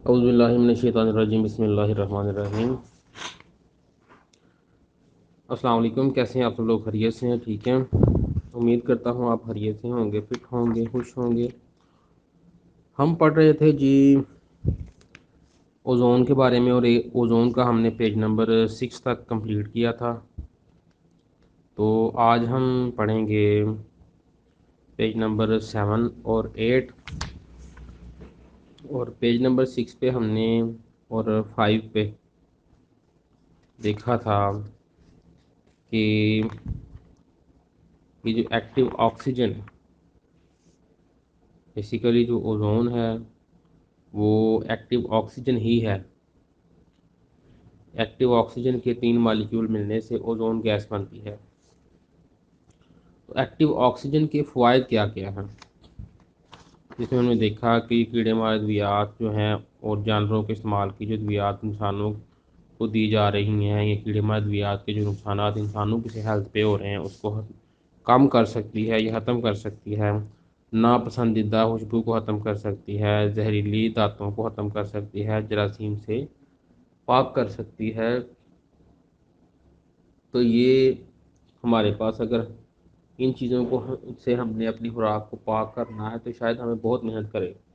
औज़ुबिल्लाहि मिनश्शैतानिर्रजीम बिस्मिल्लाहिर्रहमानिर्रहीम। अस्सलाम वालेकुम। कैसे हैं आप सब लोग? खैरियत से हैं? ठीक हैं? उम्मीद करता हूँ आप खैरियत से होंगे, फिट होंगे, खुश होंगे। हम पढ़ रहे थे जी ओज़ोन के बारे में, और ओज़ोन का हमने पेज नंबर 6 तक कंप्लीट किया था। तो आज हम पढ़ेंगे पेज नंबर 7 और 8, और पेज नंबर 6 पे हमने और 5 पे देखा था कि ये जो एक्टिव ऑक्सीजन, बेसिकली जो ओज़ोन है वो एक्टिव ऑक्सीजन ही है। एक्टिव ऑक्सीजन के 3 मॉलिक्यूल मिलने से ओज़ोन गैस बनती है। तो एक्टिव ऑक्सीजन के फ़वाइद क्या क्या हैं, जिसमें हमने देखा कि कीड़े मार अद्वियात जो हैं और जानवरों के इस्तेमाल की जो अद्वियात इंसानों को दी जा रही हैं, ये कीड़े मार अद्वियात के जो नुकसानात इंसानों की हेल्थ पे हो रहे हैं उसको कम कर सकती है, ये ख़त्म कर सकती है। नापसंदीदा खुशबू को ख़त्म कर सकती है, जहरीली धातुओं को ख़त्म कर सकती है, जरासीम से पाक कर सकती है। तो ये हमारे पास अगर इन चीज़ों को से हमने अपनी खुराक को पाक करना है तो शायद हमें बहुत मेहनत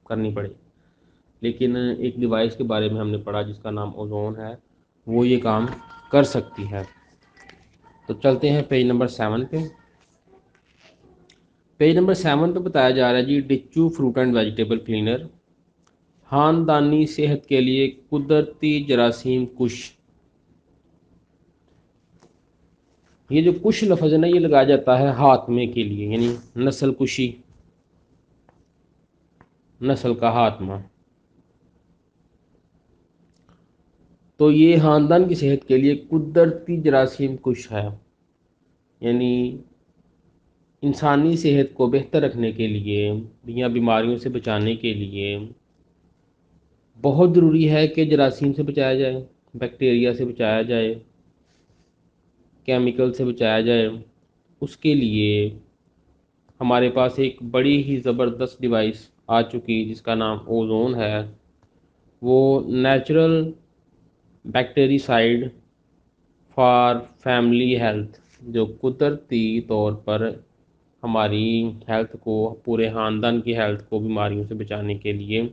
करनी पड़े। लेकिन एक डिवाइस के बारे में हमने पढ़ा जिसका नाम ओज़ोन है, वो ये काम कर सकती है। तो चलते हैं पेज नंबर 7 पे। पेज नंबर 7 पे बताया जा रहा है जी, डिचू फ्रूट एंड वेजिटेबल क्लीनर, खानदानी सेहत के लिए कुदरती जरासीम कुश। ये जो कुश लफ्ज़ है ना, ये लगाया जाता है हाथमे के लिए, यानी नस्ल कुशी, नस्ल का हाथमा। तो ये ख़ानदान की सेहत के लिए कुदरती जरासीम कुश है, यानी इंसानी सेहत को बेहतर रखने के लिए या बीमारियों से बचाने के लिए बहुत ज़रूरी है कि जरासीम से बचाया जाए, बैक्टीरिया से बचाया जाए, केमिकल से बचाया जाए। उसके लिए हमारे पास एक बड़ी ही ज़बरदस्त डिवाइस आ चुकी है जिसका नाम ओज़ोन है। वो natural bactericide for family health, जो कुदरती तौर पर हमारी हेल्थ को, पूरे ख़ानदान की हेल्थ को बीमारियों से बचाने के लिए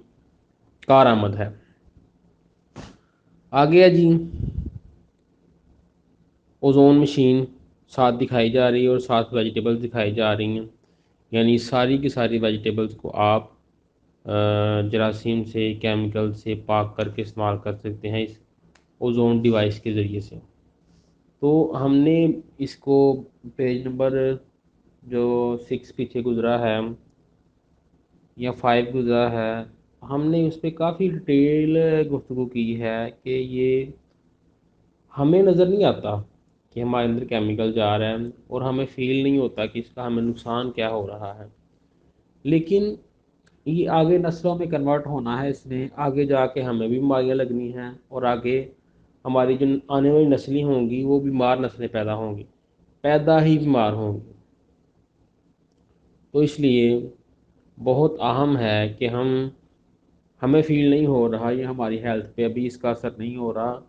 कारआमद है। आगे है जी ओज़ोन मशीन साथ दिखाई जा रही है और साथ वेजिटेबल्स दिखाई जा रही हैं, यानी सारी की सारी वेजिटेबल्स को आप जरासीम से, केमिकल से पाक करके इस्तेमाल कर सकते हैं इस ओज़ोन डिवाइस के ज़रिए से। तो हमने इसको पेज नंबर जो 6 पीछे गुज़रा है या 5 गुज़रा है, हमने उस पर काफ़ी डिटेल गुफ्तगू की है कि ये हमें नज़र नहीं आता कि हमारे अंदर केमिकल जा रहा है, और हमें फ़ील नहीं होता कि इसका हमें नुकसान क्या हो रहा है। लेकिन ये आगे नस्लों में कन्वर्ट होना है, इसमें आगे जाके हमें भी बीमारियाँ लगनी हैं, और आगे हमारी जो आने वाली नस्लें होंगी वो बीमार नस्लें पैदा होंगी, पैदा ही बीमार होंगी। तो इसलिए बहुत अहम है कि हमें फ़ील नहीं हो रहा, ये हमारी हेल्थ पे अभी इसका असर नहीं हो रहा,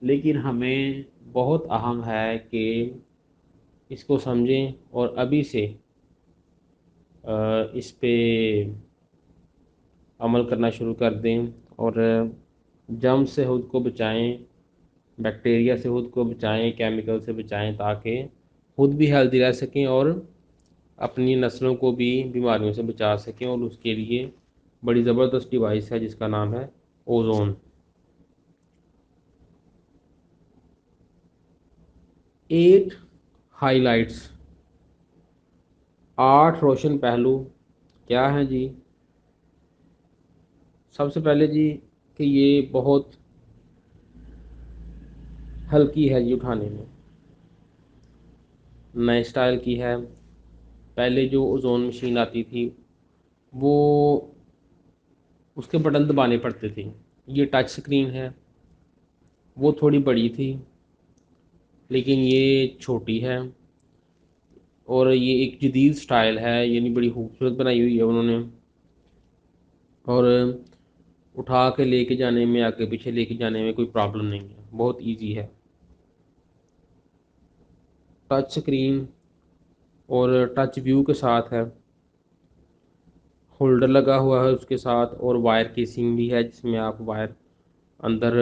लेकिन हमें बहुत अहम है कि इसको समझें और अभी से इस पे अमल करना शुरू कर दें, और जर्म से खुद को बचाएं, बैक्टीरिया से खुद को बचाएं, केमिकल से बचाएं, ताकि खुद भी हेल्दी रह सकें और अपनी नस्लों को भी बीमारियों से बचा सकें। और उसके लिए बड़ी ज़बरदस्त डिवाइस है जिसका नाम है ओज़ोन। 8 हाइलाइट्स, 8 रोशन पहलू क्या हैं जी? सबसे पहले जी कि ये बहुत हल्की है जी उठाने में, नए स्टाइल की है। पहले जो ओज़ोन मशीन आती थी वो उसके बटन दबाने पड़ते थे। ये टच स्क्रीन है, वो थोड़ी बड़ी थी लेकिन ये छोटी है, और ये एक जदीद स्टाइल है, यानी बड़ी खूबसूरत बनाई हुई है उन्होंने। और उठा के लेके जाने में, आगे पीछे लेके जाने में कोई प्रॉब्लम नहीं है, बहुत इजी है। टच स्क्रीन और टच व्यू के साथ है, होल्डर लगा हुआ है उसके साथ, और वायर केसिंग भी है जिसमें आप वायर अंदर,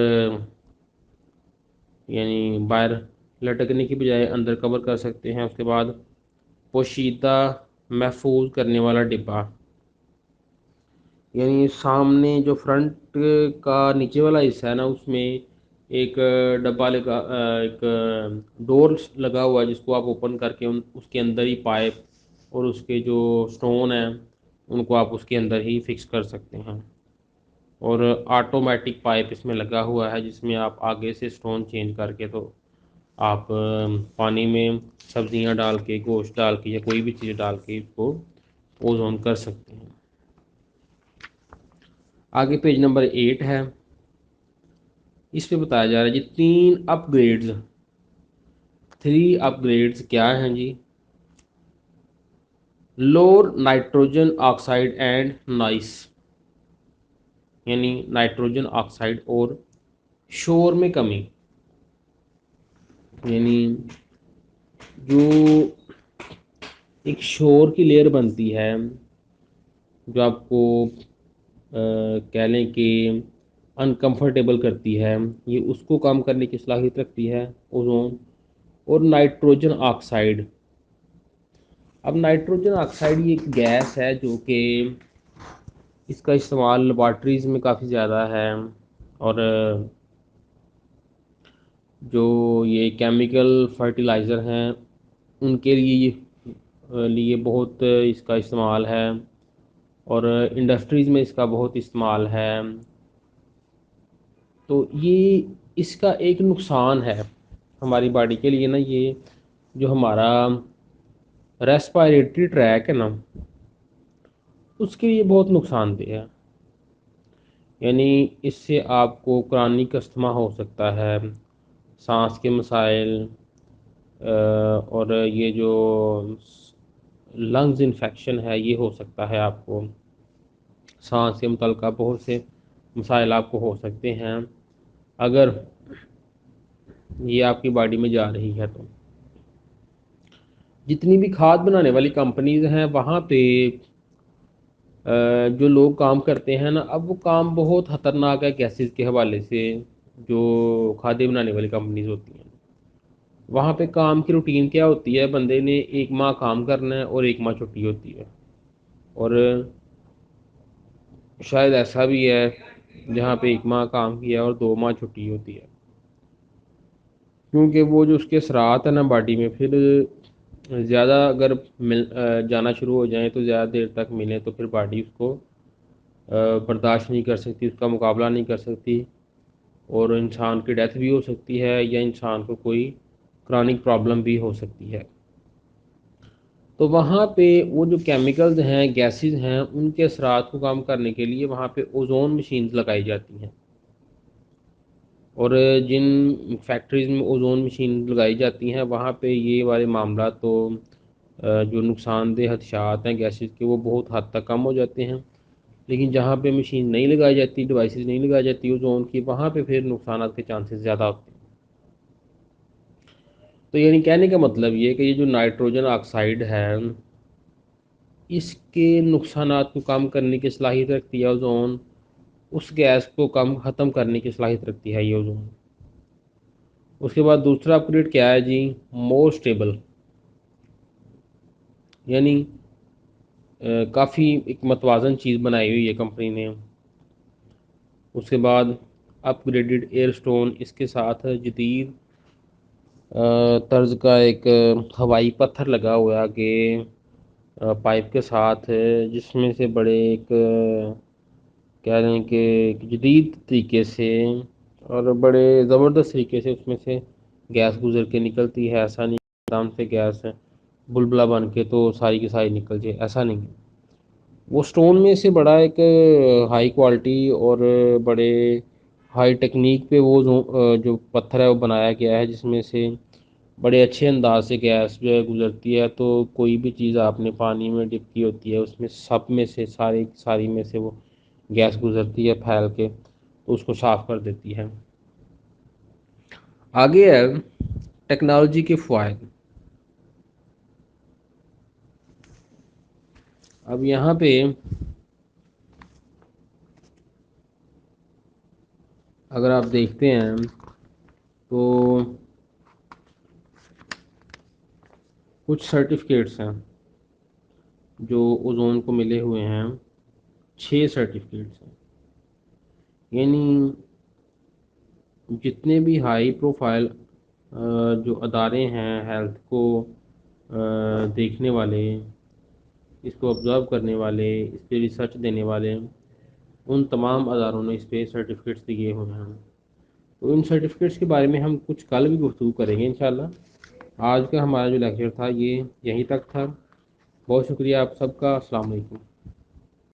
यानी वायर लटकने की बजाय अंदर कवर कर सकते हैं। उसके बाद पोशीदा महफूज करने वाला डिब्बा, यानी सामने जो फ्रंट का नीचे वाला हिस्सा है ना, उसमें एक डब्बा लगा, एक डोर लगा हुआ है जिसको आप ओपन करके उसके अंदर ही पाइप और उसके जो स्टोन हैं उनको आप उसके अंदर ही फिक्स कर सकते हैं। और ऑटोमेटिक पाइप इसमें लगा हुआ है जिसमें आप आगे से स्टोन चेंज करके तो आप पानी में सब्जियां डाल के, गोश्त डाल के या कोई भी चीज़ डाल के इसको ओजोन कर सकते हैं। आगे पेज नंबर 8 है, इस पे बताया जा रहा है जी 3 अपग्रेड्स। 3 अपग्रेड्स क्या हैं जी? Lower nitrogen oxide and noise, यानी नाइट्रोजन ऑक्साइड और शोर में कमी, यानी जो एक शोर की लेयर बनती है जो आपको कह लें कि अनकंफर्टेबल करती है, ये उसको कम करने की सलाहियत रखती है ओजोन। और नाइट्रोजन ऑक्साइड, अब नाइट्रोजन ऑक्साइड ये एक गैस है जो कि इसका इस्तेमाल लेबॉर्ट्रीज़ में काफ़ी ज़्यादा है, और जो ये केमिकल फर्टिलाइज़र हैं उनके लिए बहुत इसका इस्तेमाल है, और इंडस्ट्रीज़ में इसका बहुत इस्तेमाल है। तो ये इसका एक नुकसान है हमारी बॉडी के लिए ना, ये जो हमारा रेस्पिरेटरी ट्रैक है ना, उसके लिए बहुत नुकसानदेह है। यानी इससे आपको क्रॉनिक अस्थमा हो सकता है, सांस के मसाइल, और ये जो लंग्स इन्फेक्शन है ये हो सकता है आपको, सांस के मुतल्लिक़ बहुत से मसाइल आपको हो सकते हैं अगर ये आपकी बॉडी में जा रही है। तो जितनी भी खाद बनाने वाली कंपनीज हैं वहाँ पे जो लोग काम करते हैं ना, अब वो काम बहुत ख़तरनाक है गैसेस के हवाले से। जो खाद्य बनाने वाली कंपनीज होती हैं वहाँ पे काम की रूटीन क्या होती है, बंदे ने 1 माह काम करना है और 1 माह छुट्टी होती है। और शायद ऐसा भी है जहाँ पे 1 माह काम किया और 2 माह छुट्टी होती है, क्योंकि वो जो उसके असरात है ना बॉडी में, फिर ज़्यादा अगर जाना शुरू हो जाए तो ज़्यादा देर तक मिले तो फिर बॉडी उसको बर्दाश्त नहीं कर सकती, उसका मुकाबला नहीं कर सकती, और इंसान की डेथ भी हो सकती है या इंसान को कोई क्रॉनिक प्रॉब्लम भी हो सकती है। तो वहाँ पे वो जो केमिकल्स हैं, गैसेस हैं, उनके असरात को कम करने के लिए वहाँ पे ओजोन मशीन्स लगाई जाती हैं। और जिन फैक्ट्रीज़ में ओजोन मशीन लगाई जाती हैं वहाँ पे ये वाले मामला तो जो नुकसानदेह हदशात हैं गैसेस के, वो बहुत हद तक कम हो जाते हैं। लेकिन जहाँ पे मशीन नहीं लगाई जाती, डिवाइसेस नहीं लगाई जाती ओजोन की, वहाँ पे फिर नुकसान के चांसेस ज़्यादा होते हैं। तो यानी कहने का मतलब ये है कि ये जो नाइट्रोजन ऑक्साइड है, इसके नुकसानात को कम करने की सलाहियत रखती है ओजोन, उस गैस को कम ख़त्म करने की सलाहियत रखती है ये ओजोन। उसके बाद दूसरा अपग्रेड क्या है जी? मोर स्टेबल, यानी काफ़ी एक मतवाज़न चीज़ बनाई हुई है कंपनी ने। उसके बाद अपग्रेडेड एयर स्टोन, इसके साथ जदीद तर्ज का एक हवाई पत्थर लगा हुआ है आगे पाइप के साथ, जिसमें से बड़े एक कह रहे हैं कि एक जदीद तरीके से और बड़े ज़बरदस्त तरीके से उसमें से गैस गुजर के निकलती है। ऐसा नहीं एकदम से गैस बुलबुला बन के तो सारी की सारी निकल जाए, ऐसा नहीं है। वो स्टोन में से बड़ा एक हाई क्वालिटी और बड़े हाई टेक्निक पे वो जो पत्थर है वो बनाया गया है, जिसमें से बड़े अच्छे अंदाज से गैस जो है गुजरती है। तो कोई भी चीज़ आपने पानी में डिप की होती है उसमें सब में से सारी सारी में से वो गैस गुजरती है फैल के तो उसको साफ़ कर देती है। आगे है टेक्नोलॉजी के फ़ायदे। अब यहाँ पे अगर आप देखते हैं तो कुछ सर्टिफिकेट्स हैं जो ओजोन को मिले हुए हैं। 6 सर्टिफिकेट्स हैं, यानी जितने भी हाई प्रोफाइल जो अदारे हैं हेल्थ को देखने वाले, इसको ऑब्ज़र्व करने वाले, इस पर रिसर्च देने वाले, उन तमाम अदारों ने इस पर सर्टिफिकेट्स दिए हुए हैं। तो इन सर्टिफिकेट्स के बारे में हम कुछ कल भी गुफ्तगू करेंगे इंशाल्लाह। आज का हमारा जो लेक्चर था ये यहीं तक था। बहुत शुक्रिया आप सबका। अस्सलाम वालेकुम।